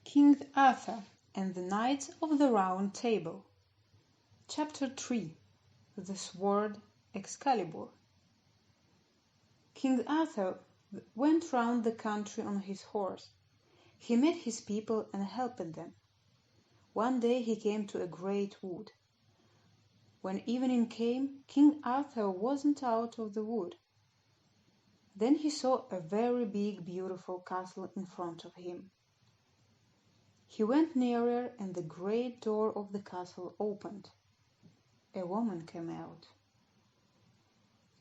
King Arthur and the Knights of the Round Table. Chapter 3. The Sword Excalibur. King Arthur went round the country on his horse. He met his people and helped them. One day he came to a great wood. When evening came, King Arthur wasn't out of the wood. Then he saw a very big, beautiful castle in front of him. He went nearer, and the great door of the castle opened. A woman came out.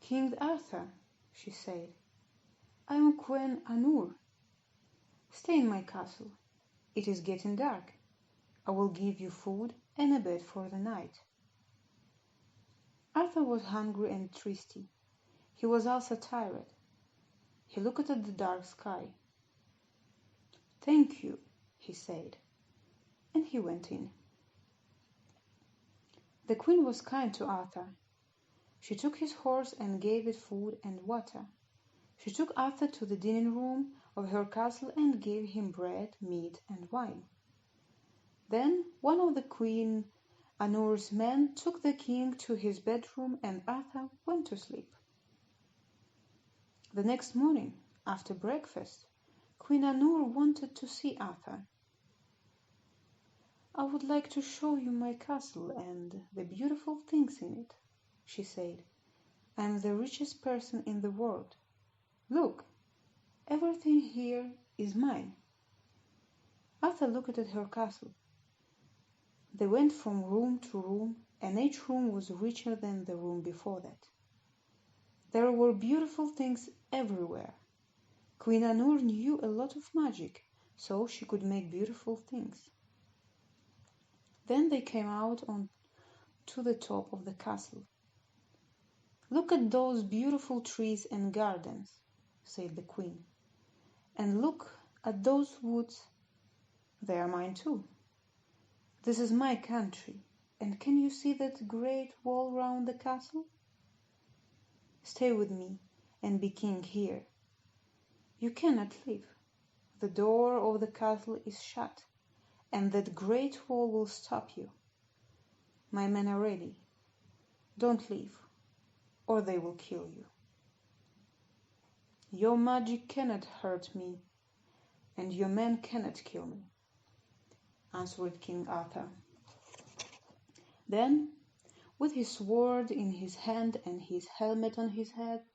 "King Arthur," she said, "I am Queen Anur. Stay in my castle. It is getting dark. I will give you food and a bed for the night." Arthur was hungry and thirsty. He was also tired. He looked at the dark sky. "Thank you," he said, and he went in. The queen was kind to Arthur. She took his horse and gave it food and water. She took Arthur to the dining room of her castle and gave him bread, meat, and wine. Then one of the Queen Anur's men took the king to his bedroom, and Arthur went to sleep. The next morning, after breakfast, Queen Anur wanted to see Arthur. "I would like to show you my castle and the beautiful things in it," she said. "I am the richest person in the world. Look, everything here is mine." Arthur looked at her castle. They went from room to room, and each room was richer than the room before that. There were beautiful things everywhere. Queen Anur knew a lot of magic, so she could make beautiful things. Then they came out on to the top of the castle. "Look at those beautiful trees and gardens," said the queen. "And look at those woods. They are mine too. This is my country, and can you see that great wall round the castle? Stay with me and be king here. You cannot leave. The door of the castle is shut, and that great wall will stop you. My men are ready. Don't leave, or they will kill you." "Your magic cannot hurt me, and your men cannot kill me," answered King Arthur. Then, with his sword in his hand and his helmet on his head,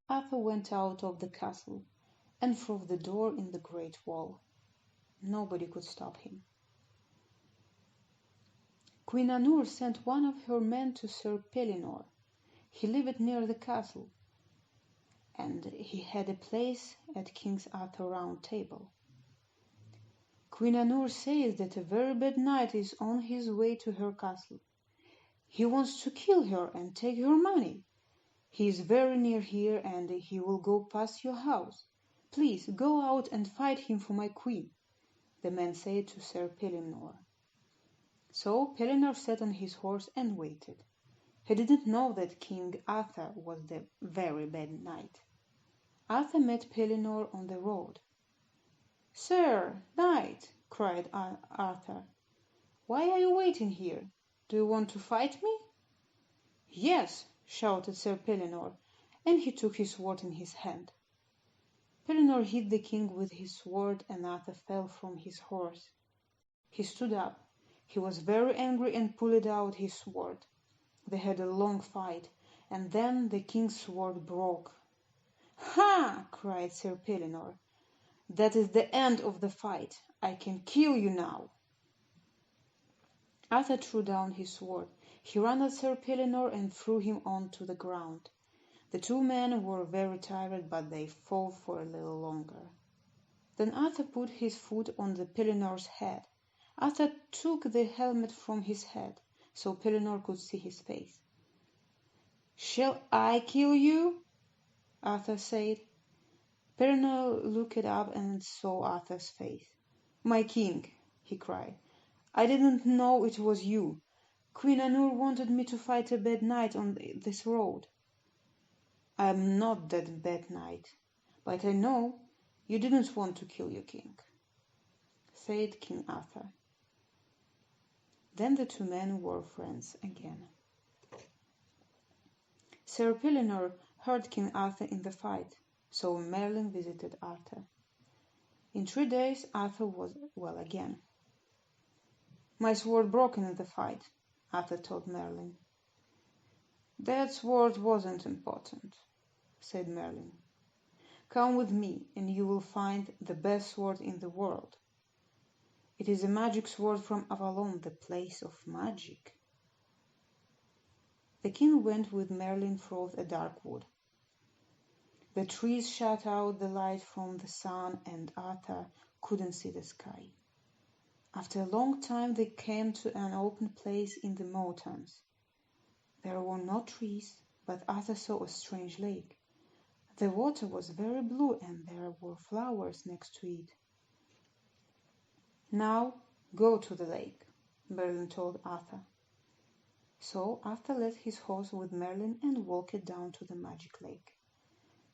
Arthur went out of the castle and through the door in the great wall. Nobody could stop him. Queen Anur sent one of her men to Sir Pellinore. He lived near the castle, and he had a place at King Arthur's round table. Queen Anur says that a very bad knight is on his way to her castle. He wants to kill her and take her money. He is very near here, and he will go past your house. Please go out and fight him for my queen," the man said to Sir Pellinore. So Pellinore sat on his horse and waited. He didn't know that King Arthur was the very bad knight. Arthur met Pellinore on the road. "Sir Knight," cried Arthur, "why are you waiting here? Do you want to fight me?" "Yes," shouted Sir Pellinore, and he took his sword in his hand. Pellinore hit the king with his sword, and Arthur fell from his horse. He stood up. He was very angry and pulled out his sword. They had a long fight, and then the king's sword broke. "Ha!" cried Sir Pellinore. "That is the end of the fight. I can kill you now." Arthur threw down his sword. He ran at Sir Pellinore and threw him on to the ground. The two men were very tired, but they fought for a little longer. Then Arthur put his foot on the Pellinore's head. Arthur took the helmet from his head, so Pellinore could see his face. "Shall I kill you?" Arthur said. Pellinore looked up and saw Arthur's face. "My king," he cried, "I didn't know it was you. Queen Anur wanted me to fight a bad knight on this road." "I am not that bad knight, but I know you didn't want to kill your king." said King Arthur. Then the two men were friends again. Sir Pellinore heard King Arthur in the fight, so Merlin visited Arthur. In 3 days Arthur was well again. "My sword broken in the fight," Arthur told Merlin. "That sword wasn't important," said Merlin. "Come with me and you will find the best sword in the world. It is a magic sword from Avalon, the place of magic." The king went with Merlin through a dark wood. The trees shut out the light from the sun and Arthur couldn't see the sky. After a long time they came to an open place in the mountains. There were no trees, but Arthur saw a strange lake. The water was very blue and there were flowers next to it. "Now go to the lake," Merlin told Arthur. So Arthur led his horse with Merlin and walked down to the magic lake.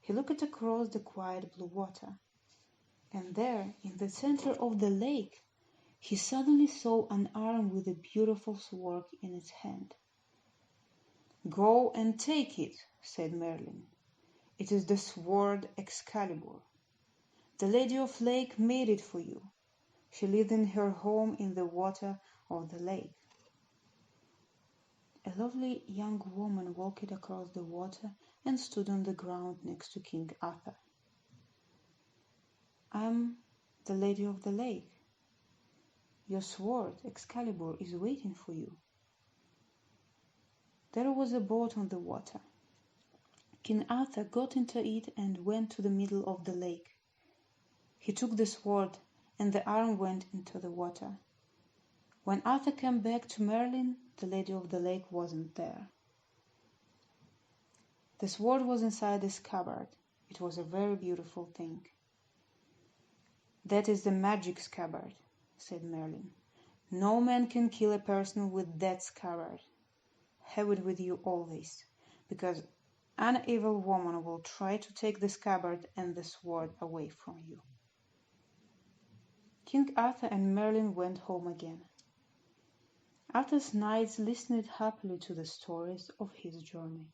He looked across the quiet blue water, and there, in the center of the lake, he suddenly saw an arm with a beautiful sword in its hand. "Go and take it," said Merlin. "It is the sword Excalibur. The Lady of the Lake made it for you. She lived in her home in the water of the lake." A lovely young woman walked across the water and stood on the ground next to King Arthur. "I'm the Lady of the Lake. Your sword, Excalibur, is waiting for you." There was a boat on the water. King Arthur got into it and went to the middle of the lake. He took the sword, and the arm went into the water. When Arthur came back to Merlin, the Lady of the Lake wasn't there. The sword was inside the scabbard. It was a very beautiful thing. "That is the magic scabbard," said Merlin. "No man can kill a person with that scabbard. Have it with you always, because an evil woman will try to take the scabbard and the sword away from you." King Arthur and Merlin went home again. Arthur's knights listened happily to the stories of his journey.